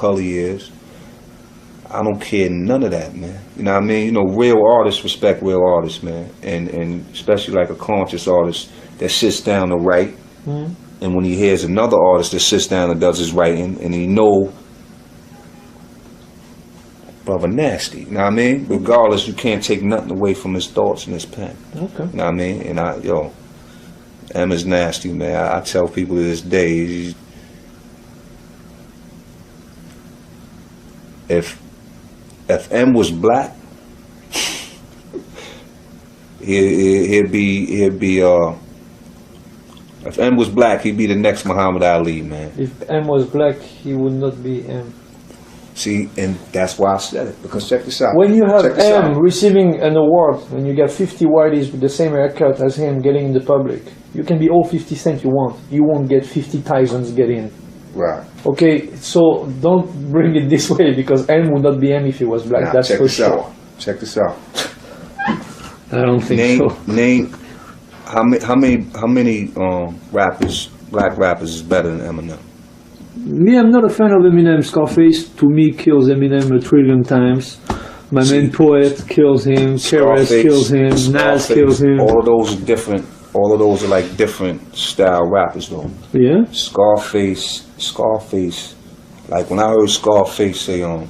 color he is. I don't care none of that, man. You know what I mean? You know, real artists respect real artists, man. And especially like a conscious artist that sits down to write. And when he hears another artist that sits down and does his writing, and he know, brother, nasty. You know what I mean? Regardless, you can't take nothing away from his thoughts and his pen. Okay. You know what I mean? And M is nasty, man. I tell people to this day, if M was black, he'd be if M was black, he'd be the next Muhammad Ali, man. If M was black, he would not be M. See, and that's why I said it, because check this out. When you have M receiving an award, and you get 50 whiteys with the same haircut as him getting in the public, you can be all 50 Cent you want. You won't get 50 Tysons get in. Right. Okay, so don't bring it this way, because M would not be M if he was black. Now, that's for sure. Check this out. I don't think so. Name how many rappers, black rappers, is better than Eminem? Me, I'm not a fan of Eminem. Scarface, to me, kills Eminem a trillion times. My main poet kills him. Keres kills him. Nas kills him. All of those are different. All of those are like different style rappers, though. Yeah. Scarface. Like when I heard Scarface say, "I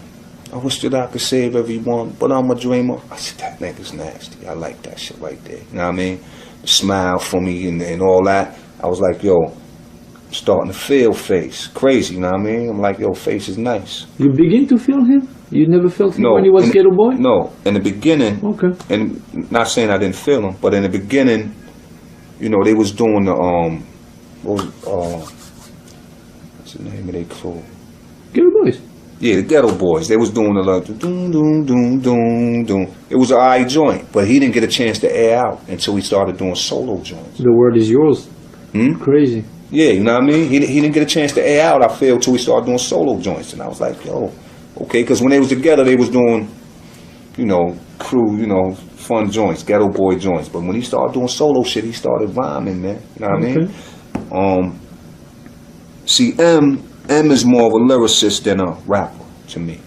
wish that I could save everyone, but I'm a dreamer." I said, that nigga's nasty. I like that shit right there. You know what I mean? Smile for me and all that. I was like, yo, I'm starting to feel Face. Crazy, you know what I mean? I'm like, yo, Face is nice. You begin to feel him? You never felt him when he was Ghetto Boy? No, in the beginning. Okay. And not saying I didn't feel him, but in the beginning, you know, they was doing the what's the name of their crew? Ghetto Boys. Yeah, the Ghetto Boys. They was doing the like doom doom doom doom doom. It was an eye joint, but he didn't get a chance to air out until he started doing solo joints. The word is yours. Crazy. Yeah, you know what I mean? He didn't get a chance to air out, I feel, till he started doing solo joints. And I was like, yo, okay, because when they was together, they was doing, you know, crew, you know, fun joints, Ghetto Boy joints. But when he started doing solo shit, he started rhyming, man. You know what I mean? See, M is more of a lyricist than a rapper to me.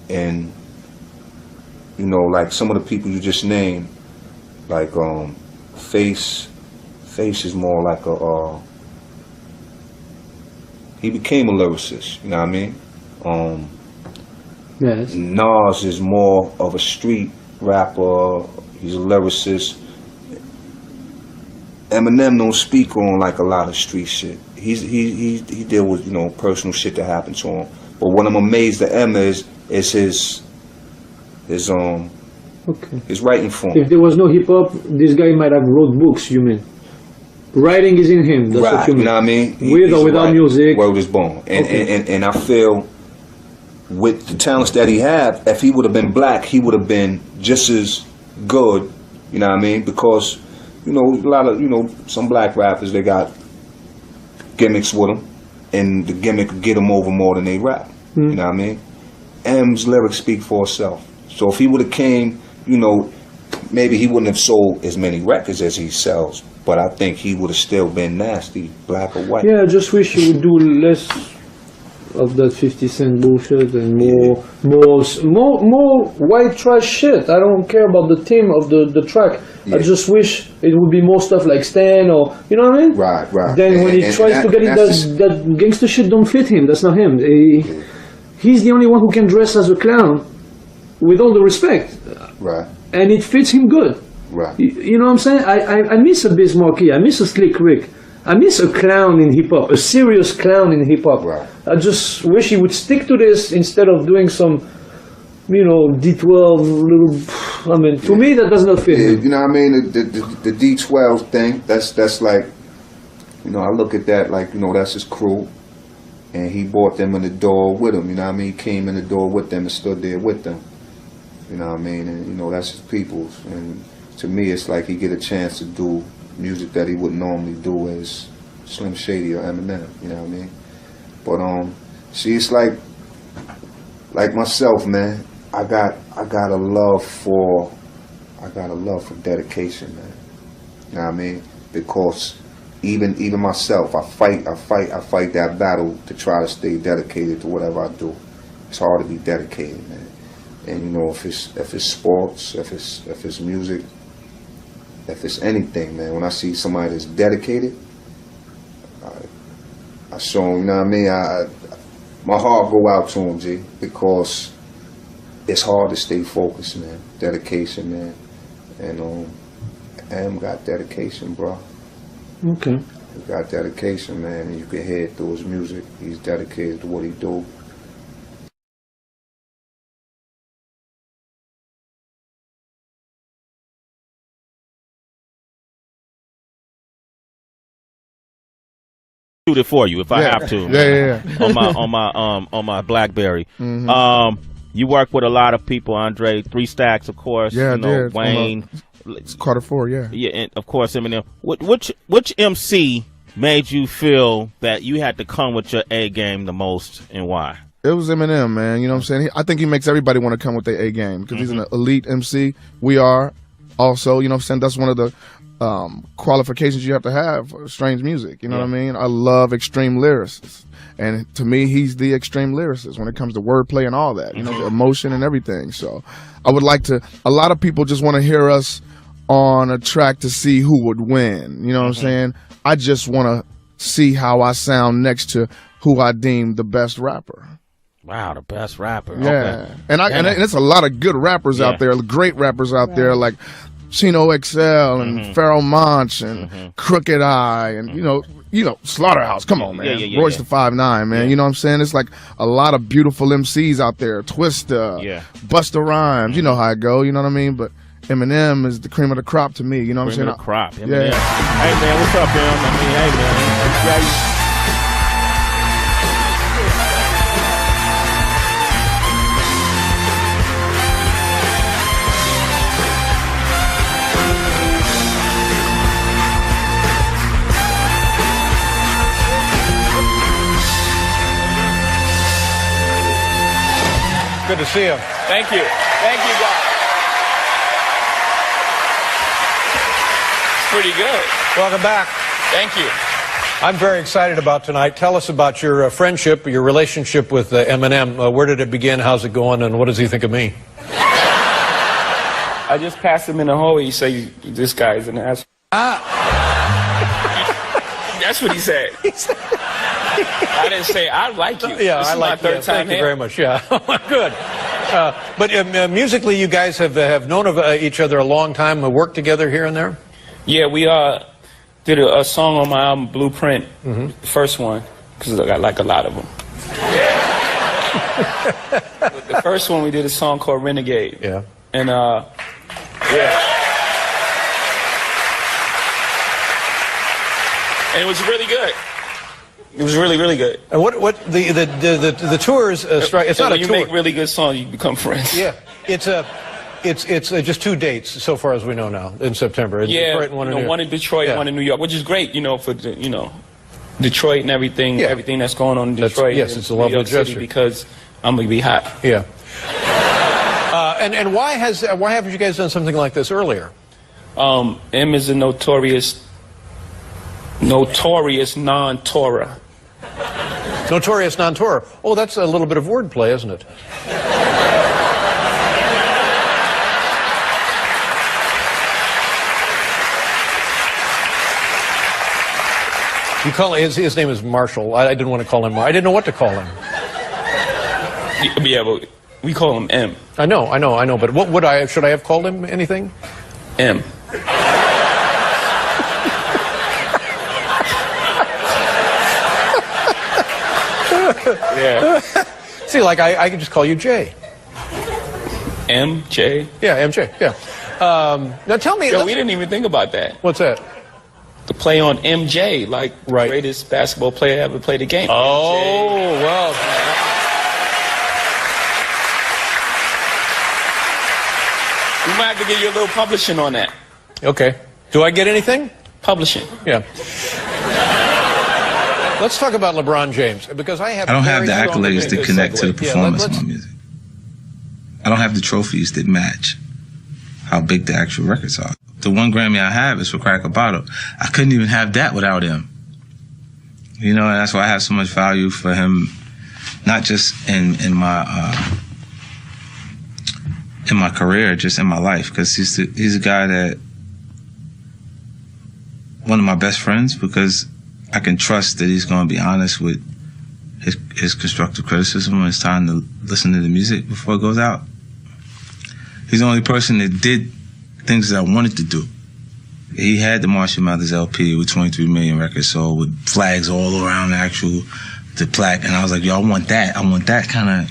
And, you know, like some of the people you just named, like Face is more like he became a lyricist, you know what I mean? Yes. Nas is more of a street rapper, he's a lyricist. Eminem don't speak on like a lot of street shit. He deal with, you know, personal shit that happened to him. But what I'm amazed at M is his writing form. If there was no hip hop, this guy might have wrote books, you mean? Writing is in him, that's what you mean. You know what I mean? With or without music. Word is born. And I feel with the talents that he had, if he would have been black, he would have been just as good, you know what I mean? Because, you know, a lot of, you know, some black rappers, they got gimmicks with them, and the gimmick would get them over more than they rap. You know what I mean? M's lyrics speak for itself. So if he would have came, you know, maybe he wouldn't have sold as many records as he sells, but I think he would have still been nasty, black or white. Yeah, I just wish he would do less of that 50 Cent bullshit and more white trash shit. I don't care about the theme of the track. I just wish it would be more stuff like Stan or, you know what I mean? Right. Then when he tries to get it, that gangster shit don't fit him. That's not him. He's the only one who can dress as a clown, with all the respect. Right. And it fits him good. Right. You know what I'm saying? I miss a Biz Markie. I miss a Slick Rick. I miss a clown in hip hop, a serious clown in hip hop. Right. I just wish he would stick to this instead of doing some, you know, D12 little. I mean, to me that does not fit him. You know what I mean? The D12 thing. That's like, you know, I look at that like, you know, that's his crew, and he brought them in the door with him. You know what I mean? He came in the door with them and stood there with them. You know what I mean? And you know, that's his people's. And to me, it's like he get a chance to do music that he wouldn't normally do as Slim Shady or Eminem, you know what I mean? But see, it's like myself, man. I got a love for dedication, man. You know what I mean? Because even myself, I fight that battle to try to stay dedicated to whatever I do. It's hard to be dedicated, man. And you know, if it's sports, if it's music, if it's anything, man. When I see somebody that's dedicated, I show them. You know what I mean? My heart go out to them, G, because it's hard to stay focused, man. Dedication, man. And Em got dedication, bro. Okay. He got dedication, man, and you can hear it through his music. He's dedicated to what he do. Shoot it for you if I have to. on my BlackBerry. You work with a lot of people, Andre. 3 Stacks, of course. Yeah, you know, I did. Wayne. Carter 4, yeah. Yeah, and of course Eminem. Which MC made you feel that you had to come with your A game the most, and why? It was Eminem, man. You know what I'm saying? I think he makes everybody want to come with their A game because he's an elite MC. We are also, you know what I'm saying? That's one of the qualifications you have to have for strange music. You know what I mean? I love extreme lyricists. And to me, he's the extreme lyricist when it comes to wordplay and all that, you know, the emotion and everything. So I would like to, a lot of people just want to hear us on a track to see who would win. You know what I'm saying? I just want to see how I sound next to who I deem the best rapper. Wow, the best rapper. Yeah. Okay. And it's a lot of good rappers out there, great rappers out there like Chino XL and Pharoah Monch and Crooked Eye and you know Slaughterhouse. Come on, man. Royce the 5'9", man. You know what I'm saying? It's like a lot of beautiful MCs out there. Twista, Busta Rhymes. You know how I go. You know what I mean? But Eminem is the cream of the crop to me. You know what I'm saying? Cream of the crop. Yeah. Hey man, what's up, man? I mean, hey man. Good to see you. Thank you. Thank you, guys. It's pretty good. Welcome back. Thank you. I'm very excited about tonight. Tell us about your friendship, your relationship with Eminem. Where did it begin? How's it going? And what does he think of me? I just passed him in the hallway. He said, this guy is an ass. That's what he said. I didn't say, I like you. Yeah, this I is like my third time Thank you here. very much. Yeah, good. But musically, you guys have known of each other a long time, worked together here and there? Yeah, we did a song on my album, Blueprint, the first one, because I got like a lot of them. The first one, we did a song called Renegade. Yeah. And, and it was really good. It was really, really good. And what the tours strike? It's not a tour. When you make really good songs, you become friends. Yeah, it's just 2 dates so far as we know now in September. Yeah, one in Detroit, one in New York, which is great, for Detroit and everything, everything that's going on in Detroit. Yes, it's a lovely gesture because I'm gonna be hot. Yeah. And why haven't you guys done something like this earlier? M is a notorious non-Torah. Notorious non-Torah. Oh, that's a little bit of wordplay, isn't it? You call his name is Marshall. I didn't want to call him. I didn't know what to call him. Yeah, but we call him M. I know. But what should I have called him? Anything? M. Yeah. See, like I could just call you Jay. MJ? Yeah, MJ. Yeah. Now tell me. Yo, we didn't even think about that. What's that? The play on MJ, like greatest basketball player ever played the game. Oh, MJ. well. We might have to give you a little publishing on that. Okay. Do I get anything? Publishing. Yeah. Let's talk about LeBron James, because I don't have the accolades that connect to the performance of my music. I don't have the trophies that match how big the actual records are. The one Grammy I have is for Crack a Bottle. I couldn't even have that without him. And that's why I have so much value for him not just in my career, just in my life, because he's a guy that, one of my best friends, because I can trust that he's going to be honest with his constructive criticism when it's time to listen to the music before it goes out. He's the only person that did things that I wanted to do. He had the Marshall Mathers LP with 23 million records sold, with flags all around the plaque, and I was like, yo, I want that kind of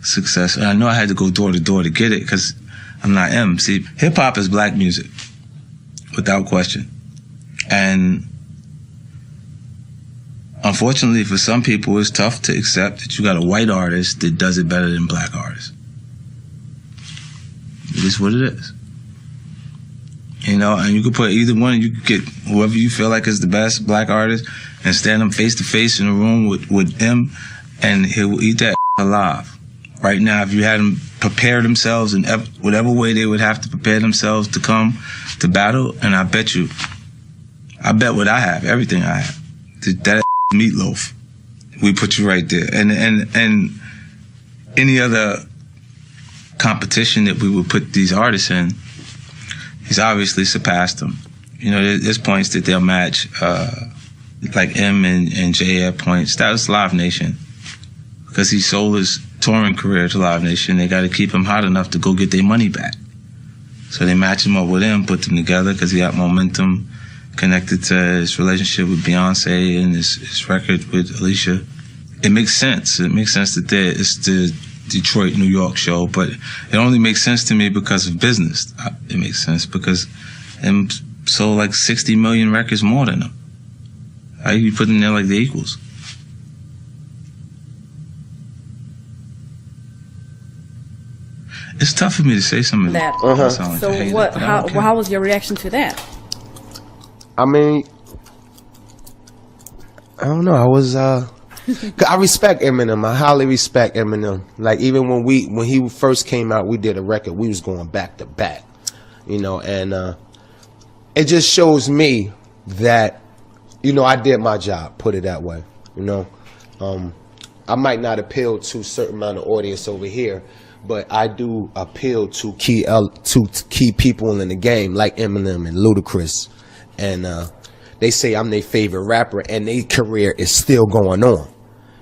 success. And I know I had to go door to door to get it, because I'm not M. See, hip-hop is black music, without question. And unfortunately for some people, it's tough to accept that you got a white artist that does it better than black artists. It is what it is. You know, and you could put either one, you could get whoever you feel like is the best black artist and stand them face to face in a room with him, and he will eat that alive. Right now, if you had them prepare themselves in whatever way they would have to prepare themselves to come to battle, and I bet what I have, everything I have, that meatloaf, we put you right there. And any other competition that we would put these artists in, he's obviously surpassed them. You know, there's points that they'll match, like M and J at points. That was Live Nation, because he sold his touring career to Live Nation. They got to keep him hot enough to go get their money back. So they match him up with him, put them together, because he got momentum connected to his relationship with Beyonce and his record with Alicia. It makes sense. It makes sense that it's the Detroit, New York show, but it only makes sense to me because of business. It makes sense because M sold like 60 million records more than him. You put them there like they're equals. It's tough for me to say something that. So what? How was your reaction to that? I mean, I don't know. I was I respect Eminem. I highly respect Eminem. Like, even when he first came out, we did a record. We was going back to back, you know, and it just shows me that, you know, I did my job. Put it that way, you know. I might not appeal to a certain amount of audience over here, but I do appeal to key people in the game, like Eminem and Ludacris, and they say I'm their favorite rapper, and their career is still going on.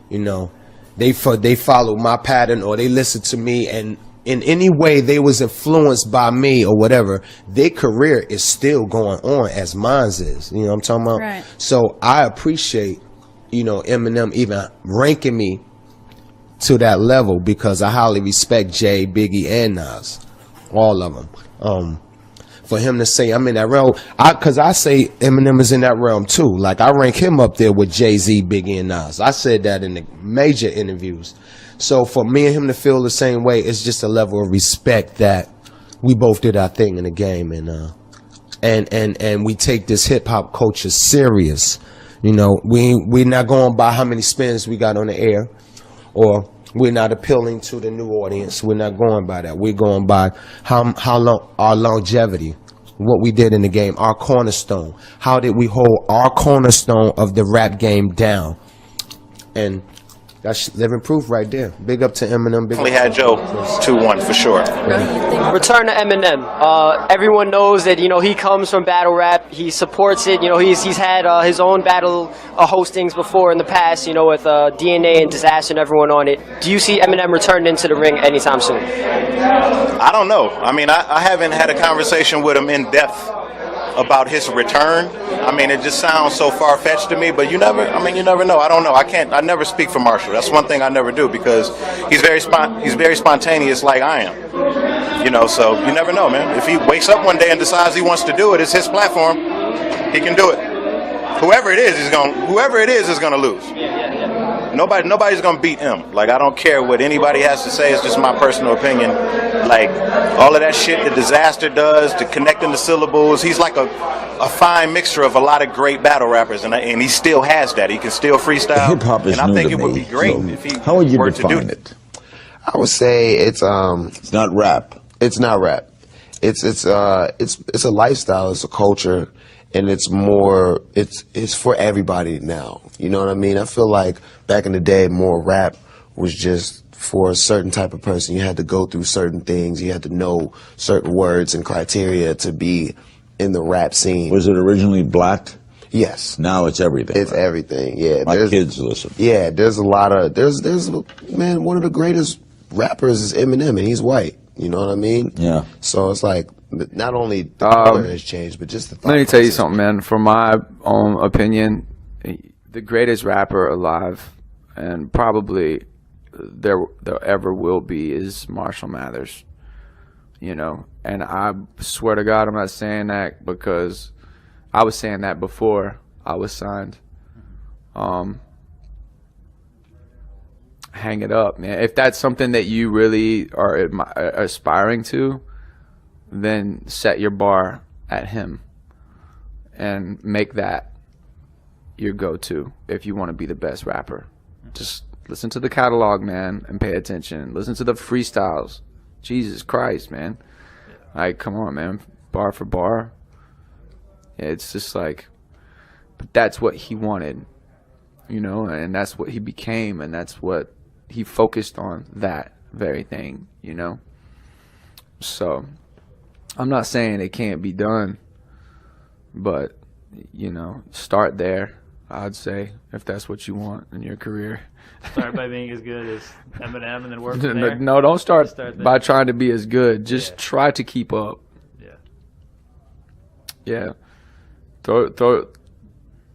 You know, they follow my pattern, or they listen to me, and in any way they was influenced by me or whatever, their career is still going on as mine's is. You know what I'm talking about? Right. So I appreciate, you know, Eminem even ranking me to that level, because I highly respect Jay, Biggie, and Nas, all of them. For him to say I'm in that realm, because I say Eminem is in that realm too. Like, I rank him up there with Jay-Z, Biggie, and Nas. I said that in the major interviews. So for me and him to feel the same way, it's just a level of respect that we both did our thing in the game, and we take this hip hop culture serious. You know, we're not going by how many spins we got on the air, or we're not appealing to the new audience. We're not going by that. We're going by how long, our longevity, what we did in the game, our cornerstone. How did we hold our cornerstone of the rap game down? And that's living proof right there. Big up to Eminem. Definitely had Joe 2-1 for sure. Return to Eminem. Everyone knows that, you know, he comes from battle rap. He supports it. You know, he's had his own battle hostings before in the past, you know, with DNA and Disaster and everyone on it. Do you see Eminem returning into the ring anytime soon? I don't know. I mean, I haven't had a conversation with him in depth about his return. I mean, it just sounds so far-fetched to me, but you never know. I don't know. I never speak for Marshall. That's one thing I never do, because he's very spontaneous like I am. You know, so you never know, man. If he wakes up one day and decides he wants to do it, it's his platform. He can do it. Whoever it is is gonna lose. Nobody's gonna beat him. Like, I don't care what anybody has to say. It's just my personal opinion. Like, all of that shit that Disaster does, to connecting the syllables, he's like a fine mixture of a lot of great battle rappers, and he still has that. He can still freestyle. Hip hop is and I new think to it would me. be great So if he how would you were to do define it? I would say it's not rap. It's not rap. It's a lifestyle. It's a culture. and it's more, it's for everybody now. You know what I mean? I feel like back in the day, more rap was just for a certain type of person. You had to go through certain things. You had to know certain words and criteria to be in the rap scene. Was it originally black? Yes. Now it's everything. It's everything. Yeah. My kids listen. Yeah. There's a lot of man. One of the greatest rappers is Eminem, and he's white. You know what I mean? Yeah. So it's like not only the color has changed, but just the thought Let me tell you process. something, man. From my own opinion, the greatest rapper alive, and probably there ever will be, is Marshall Mathers. You know, and I swear to God, I'm not saying that because I was saying that before I was signed. Hang it up, man. If that's something that you really are aspiring to, then set your bar at him and make that your go-to if you want to be the best rapper. Just listen to the catalog, man, and pay attention. Listen to the freestyles. Jesus Christ, man. Like, come on, man. Bar for bar. Yeah, it's just like, but that's what he wanted, you know, and that's what he became, and that's what he focused on, that very thing, you know. So I'm not saying it can't be done, but, you know, start there, I'd say, if that's what you want in your career. Start by being as good as Eminem and then work from there? No, don't start by trying to be as good. Just try to keep up. Yeah. Throw.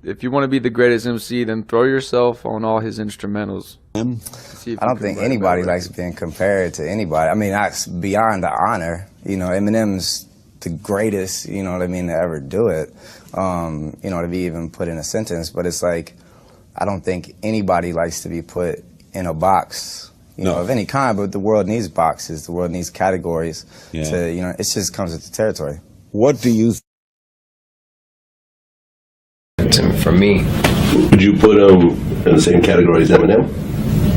If you want to be the greatest MC, then throw yourself on all his instrumentals. I don't think anybody likes being compared to anybody. I mean, that's beyond the honor. You know, Eminem's the greatest, you know what I mean, to ever do it. You know, to be even put in a sentence. But it's like, I don't think anybody likes to be put in a box, you know, of any kind. But the world needs boxes. The world needs categories. To, you know, it just comes with the territory. What do you For me, would you put him in the same category as Eminem?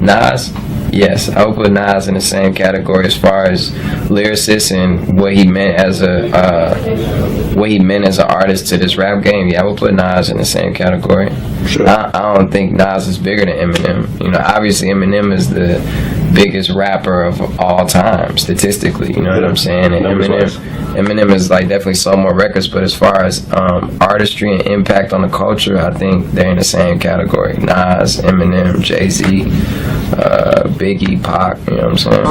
Nas? Yes, I would put Nas in the same category as far as lyricist and what he meant as an artist to this rap game. Yeah, I would put Nas in the same category. Sure. I don't think Nas is bigger than Eminem. You know, obviously Eminem is the biggest rapper of all time statistically. You know what I'm saying? And Eminem is like definitely sold more records, but as far as artistry and impact on the culture, I think they're in the same category. Nas, Eminem, Jay-Z, Biggie, Pac. You know what I'm saying?